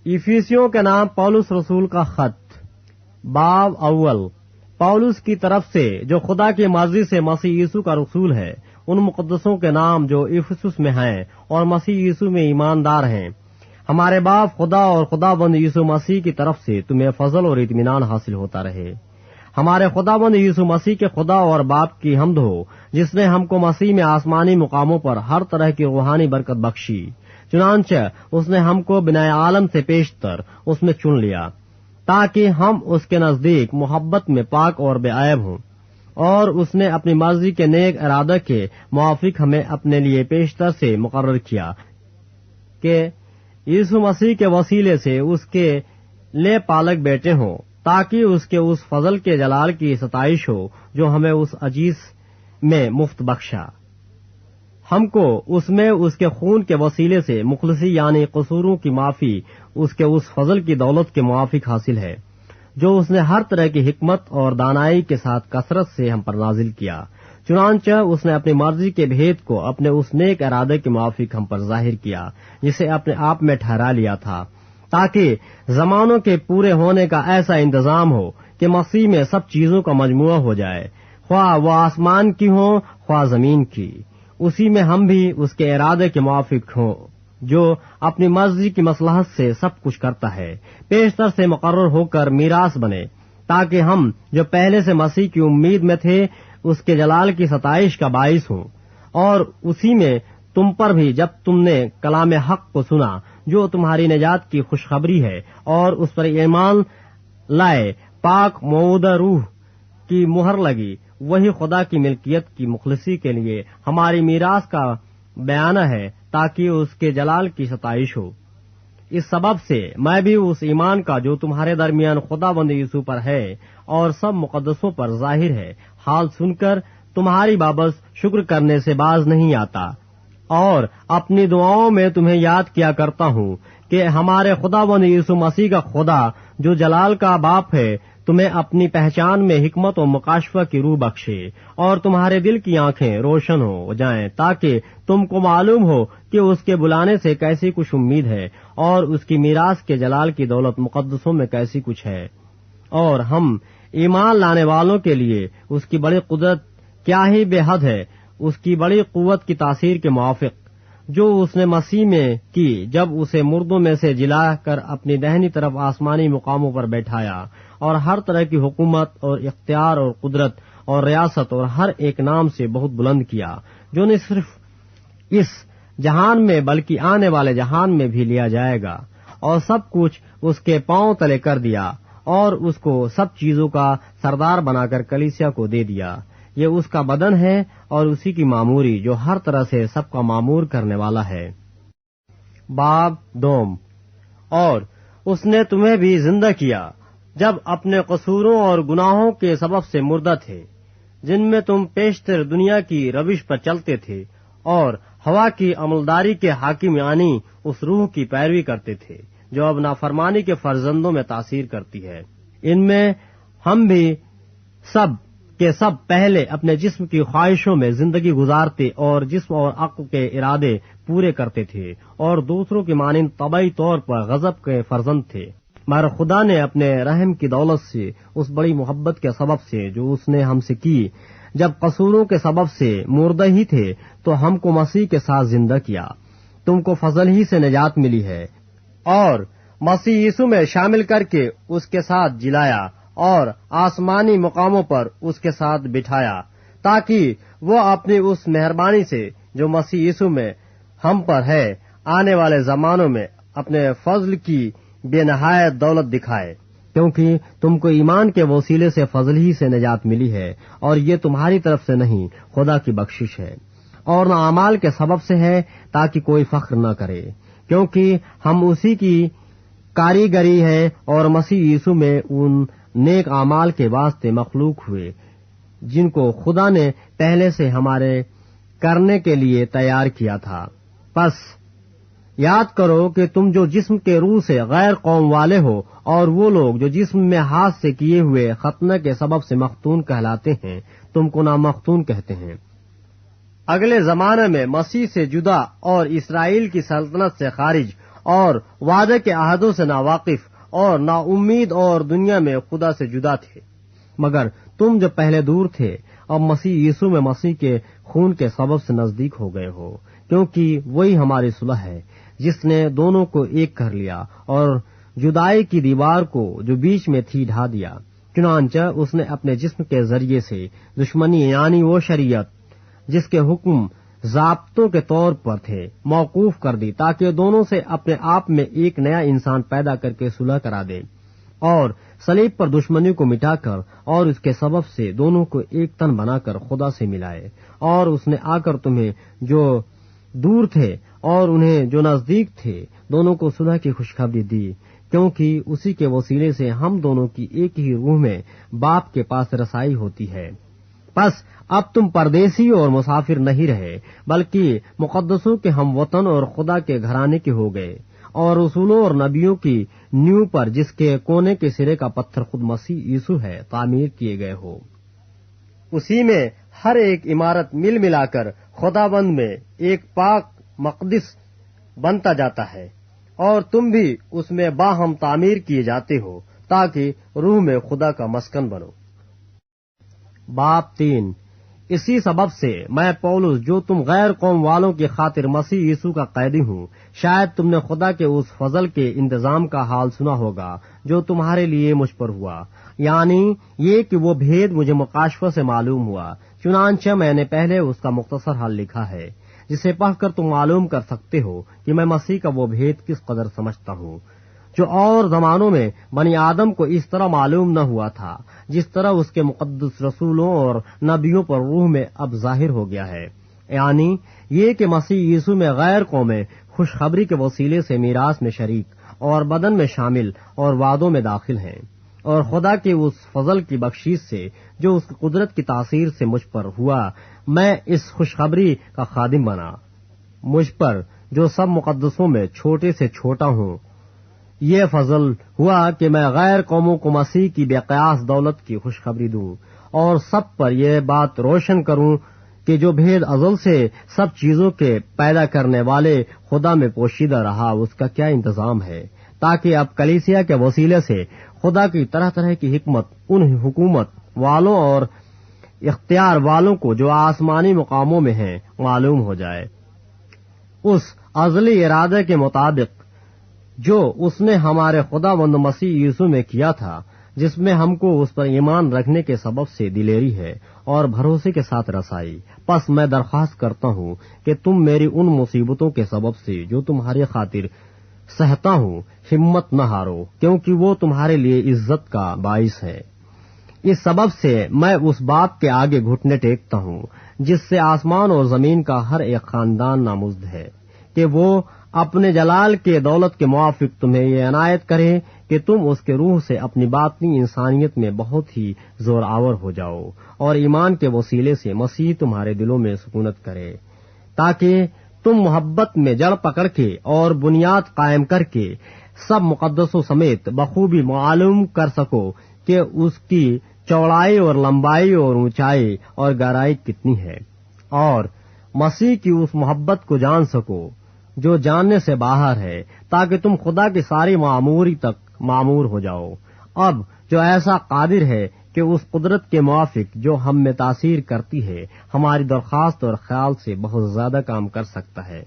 افیسیوں کے نام پولس رسول کا خط، باب اول۔ پولس کی طرف سے جو خدا کی مرضی سے مسیح یسوع کا رسول ہے، ان مقدسوں کے نام جو افسس میں ہیں اور مسیح یسوع میں ایماندار ہیں، ہمارے باپ خدا اور خدا بند یسوع مسیح کی طرف سے تمہیں فضل اور اطمینان حاصل ہوتا رہے۔ ہمارے خدا بند یسوع مسیح کے خدا اور باپ کی حمد ہو، جس نے ہم کو مسیح میں آسمانی مقاموں پر ہر طرح کی روحانی برکت بخشی، چنانچہ اس نے ہم کو بنائے عالم سے پیشتر اس میں چن لیا، تاکہ ہم اس کے نزدیک محبت میں پاک اور بے عیب ہوں، اور اس نے اپنی مرضی کے نیک ارادہ کے موافق ہمیں اپنے لیے پیشتر سے مقرر کیا کہ یسوع مسیح کے وسیلے سے اس کے لے پالک بیٹے ہوں، تاکہ اس کے اس فضل کے جلال کی ستائش ہو جو ہمیں اس عزیز میں مفت بخشا۔ ہم کو اس میں اس کے خون کے وسیلے سے مخلصی یعنی قصوروں کی معافی اس کے اس فضل کی دولت کے موافق حاصل ہے، جو اس نے ہر طرح کی حکمت اور دانائی کے ساتھ کثرت سے ہم پر نازل کیا، چنانچہ اس نے اپنی مرضی کے بھید کو اپنے اس نیک ارادے کے موافق ہم پر ظاہر کیا، جسے اپنے آپ میں ٹھہرا لیا تھا، تاکہ زمانوں کے پورے ہونے کا ایسا انتظام ہو کہ مسیح میں سب چیزوں کا مجموعہ ہو جائے، خواہ وہ آسمان کی ہوں خواہ زمین کی، اسی میں ہم بھی اس کے ارادے کے موافق ہوں، جو اپنی مرضی کی مصلحت سے سب کچھ کرتا ہے، پیشتر سے مقرر ہو کر میراث بنے، تاکہ ہم جو پہلے سے مسیح کی امید میں تھے اس کے جلال کی ستائش کا باعث ہوں، اور اسی میں تم پر بھی جب تم نے کلام حق کو سنا جو تمہاری نجات کی خوشخبری ہے، اور اس پر ایمان لائے، پاک موعودہ روح کی مہر لگی، وہی خدا کی ملکیت کی مخلصی کے لیے ہماری میراث کا بیانہ ہے، تاکہ اس کے جلال کی ستائش ہو۔ اس سبب سے میں بھی اس ایمان کا جو تمہارے درمیان خدا بند یسوع پر ہے اور سب مقدسوں پر ظاہر ہے، حال سن کر تمہاری بابت شکر کرنے سے باز نہیں آتا، اور اپنی دعاؤں میں تمہیں یاد کیا کرتا ہوں کہ ہمارے خدا بند یسوع مسیح کا خدا جو جلال کا باپ ہے تمہیں اپنی پہچان میں حکمت و مکاشفہ کی روح بخشے، اور تمہارے دل کی آنکھیں روشن ہو جائیں، تاکہ تم کو معلوم ہو کہ اس کے بلانے سے کیسی کچھ امید ہے، اور اس کی میراث کے جلال کی دولت مقدسوں میں کیسی کچھ ہے، اور ہم ایمان لانے والوں کے لیے اس کی بڑی قدرت کیا ہی بے حد ہے، اس کی بڑی قوت کی تاثیر کے موافق جو اس نے مسیح میں کی، جب اسے مردوں میں سے جلا کر اپنی دہنی طرف آسمانی مقاموں پر بیٹھایا، اور ہر طرح کی حکومت اور اختیار اور قدرت اور ریاست اور ہر ایک نام سے بہت بلند کیا، جو نہ صرف اس جہان میں بلکہ آنے والے جہان میں بھی لیا جائے گا، اور سب کچھ اس کے پاؤں تلے کر دیا، اور اس کو سب چیزوں کا سردار بنا کر کلیسیا کو دے دیا۔ یہ اس کا بدن ہے اور اسی کی معموری جو ہر طرح سے سب کا معمور کرنے والا ہے۔ باب دوم۔ اور اس نے تمہیں بھی زندہ کیا جب اپنے قصوروں اور گناہوں کے سبب سے مردہ تھے، جن میں تم پیشتر دنیا کی روش پر چلتے تھے اور ہوا کی عملداری کے حاکم یعنی اس روح کی پیروی کرتے تھے جو اب نافرمانی کے فرزندوں میں تاثیر کرتی ہے۔ ان میں ہم بھی سب کے سب پہلے اپنے جسم کی خواہشوں میں زندگی گزارتے اور جسم اور عقل کے ارادے پورے کرتے تھے، اور دوسروں کی مانند طبعی طور پر غضب کے فرزند تھے، مگر خدا نے اپنے رحم کی دولت سے اس بڑی محبت کے سبب سے جو اس نے ہم سے کی، جب قصوروں کے سبب سے مردہ ہی تھے تو ہم کو مسیح کے ساتھ زندہ کیا۔ تم کو فضل ہی سے نجات ملی ہے، اور مسیح یسوع میں شامل کر کے اس کے ساتھ جلایا اور آسمانی مقاموں پر اس کے ساتھ بٹھایا، تاکہ وہ اپنی اس مہربانی سے جو مسیح یسوع میں ہم پر ہے آنے والے زمانوں میں اپنے فضل کی بے نہایت دولت دکھائے، کیونکہ تم کو ایمان کے وسیلے سے فضل ہی سے نجات ملی ہے، اور یہ تمہاری طرف سے نہیں، خدا کی بخشش ہے، اور نہ اعمال کے سبب سے ہے، تاکہ کوئی فخر نہ کرے، کیونکہ ہم اسی کی کاریگری ہے اور مسیح یسوع میں ان نیک اعمال کے واسطے مخلوق ہوئے جن کو خدا نے پہلے سے ہمارے کرنے کے لیے تیار کیا تھا۔ پس یاد کرو کہ تم جو جسم کے روح سے غیر قوم والے ہو، اور وہ لوگ جو جسم میں ہاتھ سے کیے ہوئے ختنہ کے سبب سے مختون کہلاتے ہیں تم کو نامختون کہتے ہیں۔ اگلے زمانے میں مسیح سے جدا اور اسرائیل کی سلطنت سے خارج اور وعدے کے عہدوں سے ناواقف اور نا امید اور دنیا میں خدا سے جدا تھے، مگر تم جو پہلے دور تھے اب مسیح یسوع میں مسیح کے خون کے سبب سے نزدیک ہو گئے ہو، کیونکہ وہی ہماری صلح ہے جس نے دونوں کو ایک کر لیا اور جدائی کی دیوار کو جو بیچ میں تھی ڈھا دیا۔ چنانچہ اس نے اپنے جسم کے ذریعے سے دشمنی یعنی وہ شریعت جس کے حکم ضابطوں کے طور پر تھے موقوف کر دی، تاکہ دونوں سے اپنے آپ میں ایک نیا انسان پیدا کر کے صلح کرا دے، اور صلیب پر دشمنی کو مٹا کر اور اس کے سبب سے دونوں کو ایک تن بنا کر خدا سے ملائے۔ اور اس نے آ کر تمہیں جو دور تھے اور انہیں جو نزدیک تھے دونوں کو صلح کی خوشخبری دی، کیونکہ اسی کے وسیلے سے ہم دونوں کی ایک ہی روح میں باپ کے پاس رسائی ہوتی ہے۔ پس اب تم پردیسی اور مسافر نہیں رہے، بلکہ مقدسوں کے ہم وطن اور خدا کے گھرانے کے ہو گئے، اور رسولوں اور نبیوں کی نیو پر جس کے کونے کے سرے کا پتھر خود مسیح یسوع ہے تعمیر کیے گئے ہو۔ اسی میں ہر ایک عمارت مل ملا کر خداوند میں ایک پاک مقدس بنتا جاتا ہے، اور تم بھی اس میں باہم تعمیر کیے جاتے ہو تاکہ روح میں خدا کا مسکن بنو۔ باب 3۔ اسی سبب سے میں پولس جو تم غیر قوم والوں کی خاطر مسیح یسوع کا قیدی ہوں، شاید تم نے خدا کے اس فضل کے انتظام کا حال سنا ہوگا جو تمہارے لیے مجھ پر ہوا، یعنی یہ کہ وہ بھید مجھے مکاشفہ سے معلوم ہوا، چنانچہ میں نے پہلے اس کا مختصر حل لکھا ہے، جسے پڑھ کر تم معلوم کر سکتے ہو کہ میں مسیح کا وہ بھید کس قدر سمجھتا ہوں، جو اور زمانوں میں بنی آدم کو اس طرح معلوم نہ ہوا تھا، جس طرح اس کے مقدس رسولوں اور نبیوں پر روح میں اب ظاہر ہو گیا ہے، یعنی یہ کہ مسیح یسوع میں غیر قومیں خوشخبری کے وسیلے سے میراث میں شریک اور بدن میں شامل اور وعدوں میں داخل ہیں، اور خدا کے اس فضل کی بخشش سے جو اس کی قدرت کی تاثیر سے مجھ پر ہوا، میں اس خوشخبری کا خادم بنا۔ مجھ پر جو سب مقدسوں میں چھوٹے سے چھوٹا ہوں، یہ فضل ہوا کہ میں غیر قوموں کو مسیح کی بے قیاس دولت کی خوشخبری دوں، اور سب پر یہ بات روشن کروں کہ جو بھید ازل سے سب چیزوں کے پیدا کرنے والے خدا میں پوشیدہ رہا اس کا کیا انتظام ہے، تاکہ اب کلیسیا کے وسیلے سے خدا کی طرح طرح کی حکمت ان حکومت والوں اور اختیار والوں کو جو آسمانی مقاموں میں ہیں معلوم ہو جائے، اس ازلی ارادے کے مطابق جو اس نے ہمارے خداوند مسیح یسوع میں کیا تھا، جس میں ہم کو اس پر ایمان رکھنے کے سبب سے دلیری ہے اور بھروسے کے ساتھ رسائی۔ پس میں درخواست کرتا ہوں کہ تم میری ان مصیبتوں کے سبب سے جو تمہاری خاطر سہتا ہوں ہمت نہ ہارو، کیونکہ وہ تمہارے لیے عزت کا باعث ہے۔ اس سبب سے میں اس بات کے آگے گھٹنے ٹیکتا ہوں جس سے آسمان اور زمین کا ہر ایک خاندان نامزد ہے، کہ وہ اپنے جلال کے دولت کے موافق تمہیں یہ عنایت کرے کہ تم اس کے روح سے اپنی باطنی انسانیت میں بہت ہی زور آور ہو جاؤ، اور ایمان کے وسیلے سے مسیح تمہارے دلوں میں سکونت کرے، تاکہ تم محبت میں جڑ پکڑ کے اور بنیاد قائم کر کے سب مقدسوں سمیت بخوبی معلوم کر سکو کہ اس کی چوڑائی اور لمبائی اور اونچائی اور گہرائی کتنی ہے، اور مسیح کی اس محبت کو جان سکو جو جاننے سے باہر ہے، تاکہ تم خدا کی ساری معموری تک معمور ہو جاؤ۔ اب جو ایسا قادر ہے کہ اس قدرت کے موافق جو ہم میں تاثیر کرتی ہے ہماری درخواست اور خیال سے بہت زیادہ کام کر سکتا ہے،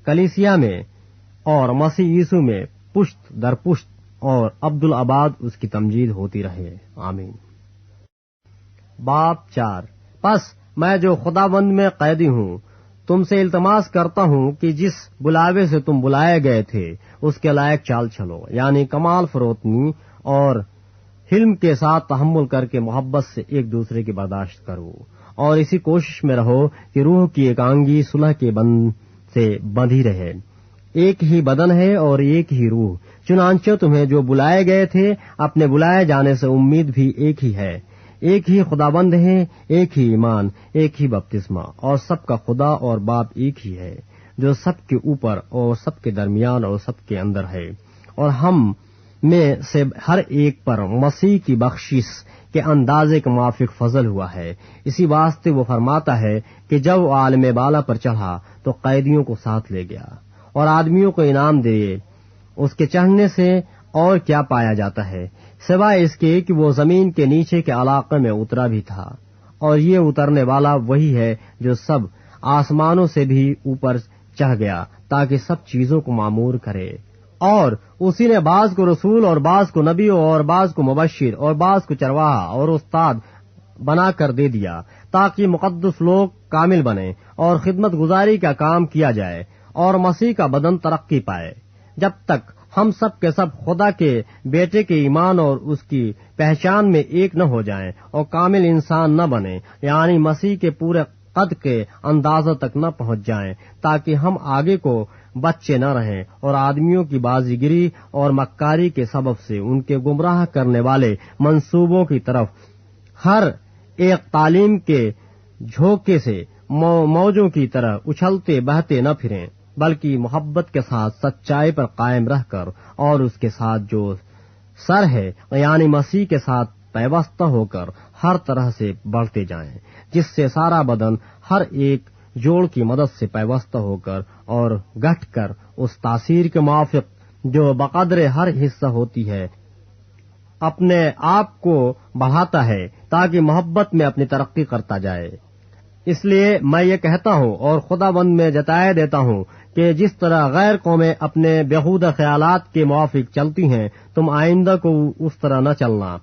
کلیسیا میں اور مسیح یسوع میں پشت در پشت اور عبدالآباد اس کی تمجید ہوتی رہے، آمین۔ باب 4۔ پس میں جو خداوند میں قیدی ہوں تم سے التماس کرتا ہوں کہ جس بلاوے سے تم بلائے گئے تھے اس کے لائق چال چلو، یعنی کمال فروتنی اور حلم کے ساتھ تحمل کر کے محبت سے ایک دوسرے کی برداشت کرو، اور اسی کوشش میں رہو کہ روح کی ایکانگی صلح کے بند سے بندھی رہے۔ ایک ہی بدن ہے اور ایک ہی روح، چنانچہ تمہیں جو بلائے گئے تھے اپنے بلائے جانے سے امید بھی ایک ہی ہے۔ ایک ہی خداوند ہے، ایک ہی ایمان، ایک ہی بپتسمہ، اور سب کا خدا اور باپ ایک ہی ہے، جو سب کے اوپر اور سب کے درمیان اور سب کے اندر ہے، اور ہم میں سے ہر ایک پر مسیح کی بخشش کے اندازے کے موافق فضل ہوا ہے۔ اسی واسطے وہ فرماتا ہے کہ جب وہ عالم بالا پر چڑھا تو قیدیوں کو ساتھ لے گیا اور آدمیوں کو انعام دیے اس کے چڑھنے سے اور کیا پایا جاتا ہے سوائے اس کے کہ وہ زمین کے نیچے کے علاقے میں اترا بھی تھا، اور یہ اترنے والا وہی ہے جو سب آسمانوں سے بھی اوپر چڑھ گیا تاکہ سب چیزوں کو معمور کرے۔ اور اسی نے بعض کو رسول اور بعض کو نبی اور بعض کو مبشر اور بعض کو چرواہا اور استاد بنا کر دے دیا تاکہ مقدس لوگ کامل بنے اور خدمت گزاری کا کام کیا جائے اور مسیح کا بدن ترقی پائے، جب تک ہم سب کے سب خدا کے بیٹے کے ایمان اور اس کی پہچان میں ایک نہ ہو جائیں اور کامل انسان نہ بنے، یعنی مسیح کے پورے قد کے اندازہ تک نہ پہنچ جائیں، تاکہ ہم آگے کو بچے نہ رہیں اور آدمیوں کی بازیگری اور مکاری کے سبب سے ان کے گمراہ کرنے والے منصوبوں کی طرف ہر ایک تعلیم کے جھونکے سے موجوں کی طرح اچھلتے بہتے نہ پھریں، بلکہ محبت کے ساتھ سچائی پر قائم رہ کر اور اس کے ساتھ جو سر ہے یعنی مسیح کے ساتھ پیوستہ ہو کر ہر طرح سے بڑھتے جائیں، جس سے سارا بدن ہر ایک جوڑ کی مدد سے پیوستہ ہو کر اور گٹھ کر اس تاثیر کے موافق جو بقدر ہر حصہ ہوتی ہے اپنے آپ کو بڑھاتا ہے تاکہ محبت میں اپنی ترقی کرتا جائے۔ اس لیے میں یہ کہتا ہوں اور خدا بند میں جتائے دیتا ہوں کہ جس طرح غیر قومیں اپنے بےہودہ خیالات کے موافق چلتی ہیں، تم آئندہ کو اس طرح نہ چلنا،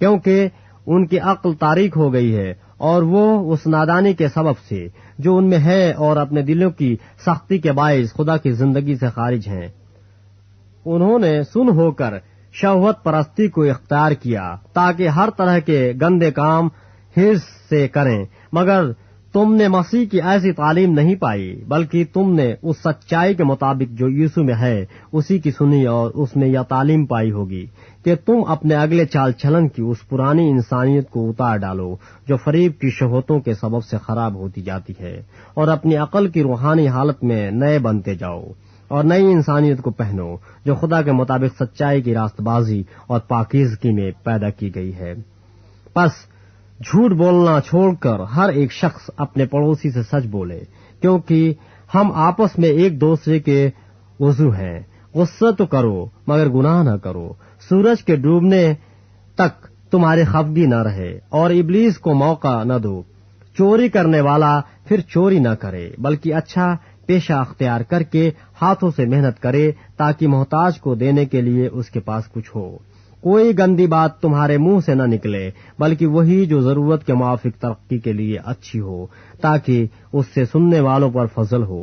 کیونکہ ان کی عقل تاریک ہو گئی ہے اور وہ اس نادانی کے سبب سے جو ان میں ہے اور اپنے دلوں کی سختی کے باعث خدا کی زندگی سے خارج ہیں۔ انہوں نے سن ہو کر شہوت پرستی کو اختیار کیا تاکہ ہر طرح کے گندے کام حرص سے کریں، مگر تم نے مسیح کی ایسی تعلیم نہیں پائی، بلکہ تم نے اس سچائی کے مطابق جو یسوع میں ہے اسی کی سنی اور اس میں یہ تعلیم پائی ہوگی کہ تم اپنے اگلے چال چلن کی اس پرانی انسانیت کو اتار ڈالو جو فریب کی شہوتوں کے سبب سے خراب ہوتی جاتی ہے، اور اپنی عقل کی روحانی حالت میں نئے بنتے جاؤ اور نئی انسانیت کو پہنو جو خدا کے مطابق سچائی کی راست بازی اور پاکیزگی میں پیدا کی گئی ہے۔ پس جھوٹ بولنا چھوڑ کر ہر ایک شخص اپنے پڑوسی سے سچ بولے، کیونکہ ہم آپس میں ایک دوسرے کے عضو ہیں۔ غصہ تو کرو مگر گناہ نہ کرو، سورج کے ڈوبنے تک تمہاری خفگی نہ رہے اور ابلیس کو موقع نہ دو۔ چوری کرنے والا پھر چوری نہ کرے بلکہ اچھا پیشہ اختیار کر کے ہاتھوں سے محنت کرے تاکہ محتاج کو دینے کے لیے اس کے پاس کچھ ہو۔ کوئی گندی بات تمہارے منہ سے نہ نکلے بلکہ وہی جو ضرورت کے موافق ترقی کے لیے اچھی ہو، تاکہ اس سے سننے والوں پر فضل ہو،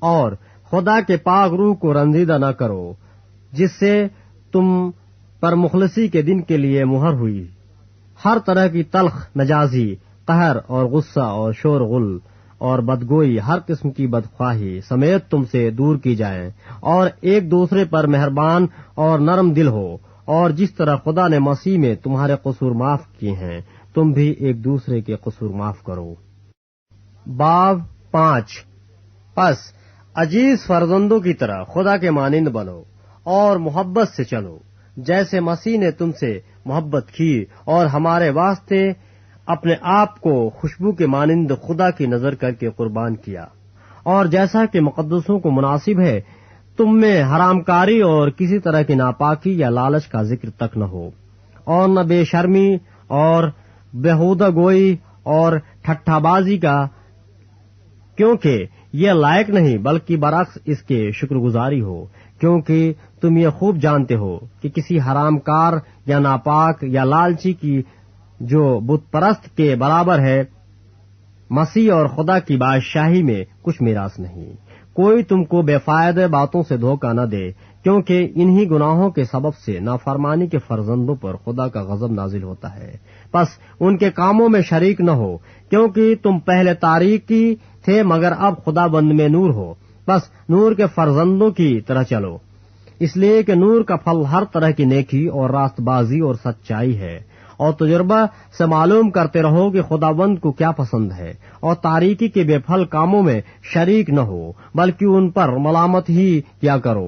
اور خدا کے پاک روح کو رنجیدہ نہ کرو جس سے تم پر مخلصی کے دن کے لیے مہر ہوئی۔ ہر طرح کی تلخ مجازی، قہر اور غصہ اور شور غل اور بدگوئی، ہر قسم کی بدخواہی سمیت تم سے دور کی جائیں، اور ایک دوسرے پر مہربان اور نرم دل ہو، اور جس طرح خدا نے مسیح میں تمہارے قصور معاف کیے ہیں تم بھی ایک دوسرے کے قصور معاف کرو۔ باب 5۔ پس عزیز فرزندوں کی طرح خدا کے مانند بنو اور محبت سے چلو، جیسے مسیح نے تم سے محبت کی اور ہمارے واسطے اپنے آپ کو خوشبو کے مانند خدا کی نظر کر کے قربان کیا، اور جیسا کہ مقدسوں کو مناسب ہے تم میں حرام کاری اور کسی طرح کی ناپاکی یا لالچ کا ذکر تک نہ ہو، اور نہ بے شرمی اور بےہودہ گوئی اور ٹھٹھا بازی کا، کیونکہ یہ لائق نہیں بلکہ برعکس اس کے شکر گزاری ہو، کیونکہ تم یہ خوب جانتے ہو کہ کسی حرام کار یا ناپاک یا لالچی کی جو بت پرست کے برابر ہے مسیح اور خدا کی بادشاہی میں کچھ میراث نہیں۔ کوئی تم کو بے فائدہ باتوں سے دھوکہ نہ دے، کیونکہ انہی گناہوں کے سبب سے نافرمانی کے فرزندوں پر خدا کا غضب نازل ہوتا ہے۔ پس ان کے کاموں میں شریک نہ ہو، کیونکہ تم پہلے تاریکی تھے مگر اب خدا بند میں نور ہو۔ بس نور کے فرزندوں کی طرح چلو، اس لیے کہ نور کا پھل ہر طرح کی نیکی اور راست بازی اور سچائی ہے، اور تجربہ سے معلوم کرتے رہو کہ خداوند کو کیا پسند ہے، اور تاریکی کے بے پھل کاموں میں شریک نہ ہو بلکہ ان پر ملامت ہی کیا کرو،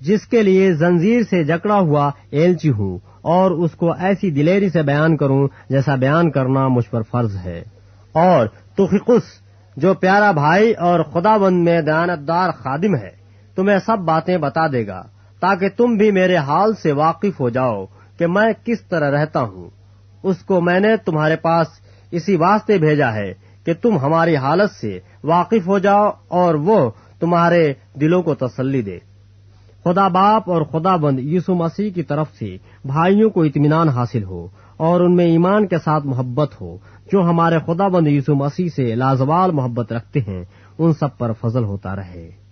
جس کے لیے زنجیر سے جکڑا ہوا ایلچی ہوں اور اس کو ایسی دلیری سے بیان کروں جیسا بیان کرنا مجھ پر فرض ہے۔ اور تخیقس جو پیارا بھائی اور خداوند میں دیانتدار خادم ہے تمہیں سب باتیں بتا دے گا تاکہ تم بھی میرے حال سے واقف ہو جاؤ کہ میں کس طرح رہتا ہوں۔ اس کو میں نے تمہارے پاس اسی واسطے بھیجا ہے کہ تم ہماری حالت سے واقف ہو جاؤ اور وہ تمہارے دلوں کو تسلی دے۔ خدا باپ اور خدا بند یسوع مسیح کی طرف سے بھائیوں کو اطمینان حاصل ہو اور ان میں ایمان کے ساتھ محبت ہو جو ہمارے خدا بند یسوع مسیح سے لازوال محبت رکھتے ہیں، ان سب پر فضل ہوتا رہے۔